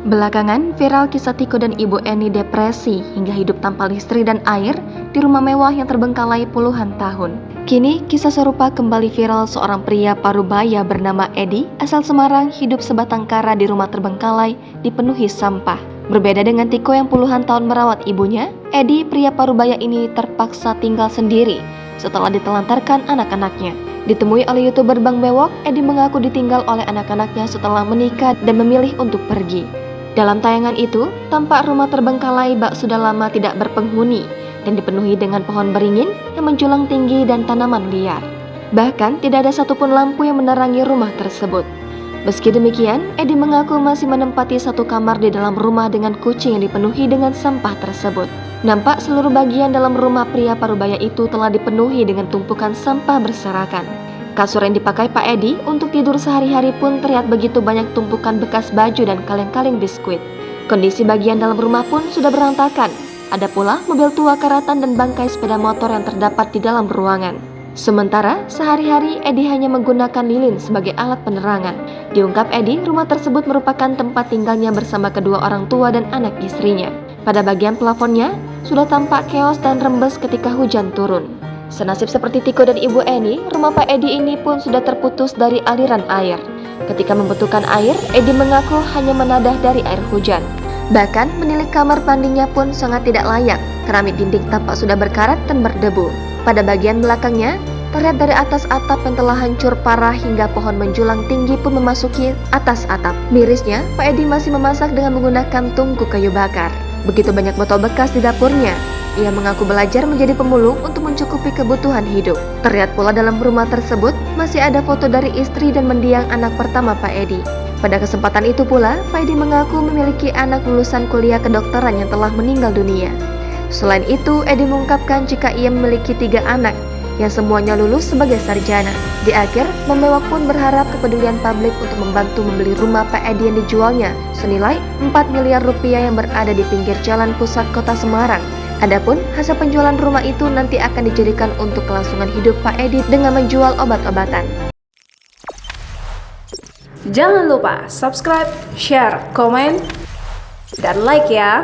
Belakangan, viral kisah Tiko dan Ibu Eni depresi hingga hidup tanpa listrik dan air di rumah mewah yang terbengkalai puluhan tahun. Kini, kisah serupa kembali viral seorang pria parubaya bernama Edi, asal Semarang, hidup sebatang kara di rumah terbengkalai dipenuhi sampah. Berbeda dengan Tiko yang puluhan tahun merawat ibunya, Edi, pria parubaya ini terpaksa tinggal sendiri setelah ditelantarkan anak-anaknya. Ditemui oleh YouTuber Bang Bewok, Edi mengaku ditinggal oleh anak-anaknya setelah menikah dan memilih untuk pergi. Dalam tayangan itu, tampak rumah terbengkalai bak sudah lama tidak berpenghuni dan dipenuhi dengan pohon beringin yang menjulang tinggi dan tanaman liar. Bahkan tidak ada satupun lampu yang menerangi rumah tersebut. Meski demikian, Edi mengaku masih menempati satu kamar di dalam rumah dengan kucing yang dipenuhi dengan sampah tersebut. Nampak seluruh bagian dalam rumah pria parubaya itu telah dipenuhi dengan tumpukan sampah berserakan. Kasur yang dipakai Pak Edi untuk tidur sehari-hari pun terlihat begitu banyak tumpukan bekas baju dan kaleng-kaleng biskuit. Kondisi bagian dalam rumah pun sudah berantakan. Ada pula mobil tua karatan dan bangkai sepeda motor yang terdapat di dalam ruangan. Sementara sehari-hari Edi hanya menggunakan lilin sebagai alat penerangan. Diungkap Edi, rumah tersebut merupakan tempat tinggalnya bersama kedua orang tua dan anak istrinya. Pada bagian plafonnya sudah tampak keos dan rembes ketika hujan turun. Senasib seperti Tiko dan Ibu Eni, rumah Pak Edi ini pun sudah terputus dari aliran air. Ketika membutuhkan air, Edi mengaku hanya menadah dari air hujan. Bahkan menilik kamar mandinya pun sangat tidak layak. Keramik dinding tampak sudah berkarat dan berdebu. Pada bagian belakangnya, terlihat dari atas atap yang telah hancur parah hingga pohon menjulang tinggi pun memasuki atas atap. Mirisnya, Pak Edi masih memasak dengan menggunakan tungku kayu bakar. Begitu banyak botol bekas di dapurnya. Ia mengaku belajar menjadi pemulung untuk mencukupi kebutuhan hidup. Terlihat pula dalam rumah tersebut masih ada foto dari istri dan mendiang anak pertama Pak Edi. Pada kesempatan itu pula, Pak Edi mengaku memiliki anak lulusan kuliah kedokteran yang telah meninggal dunia. Selain itu, Edi mengungkapkan jika ia memiliki 3 anak yang semuanya lulus sebagai sarjana. Di akhir, Bang Bewok pun berharap kepedulian publik untuk membantu membeli rumah Pak Edi yang dijualnya senilai 4 miliar rupiah yang berada di pinggir jalan pusat kota Semarang. Adapun hasil penjualan rumah itu nanti akan dijadikan untuk kelangsungan hidup Pak Edi dengan menjual obat-obatan. Jangan lupa subscribe, share, komen, dan like ya.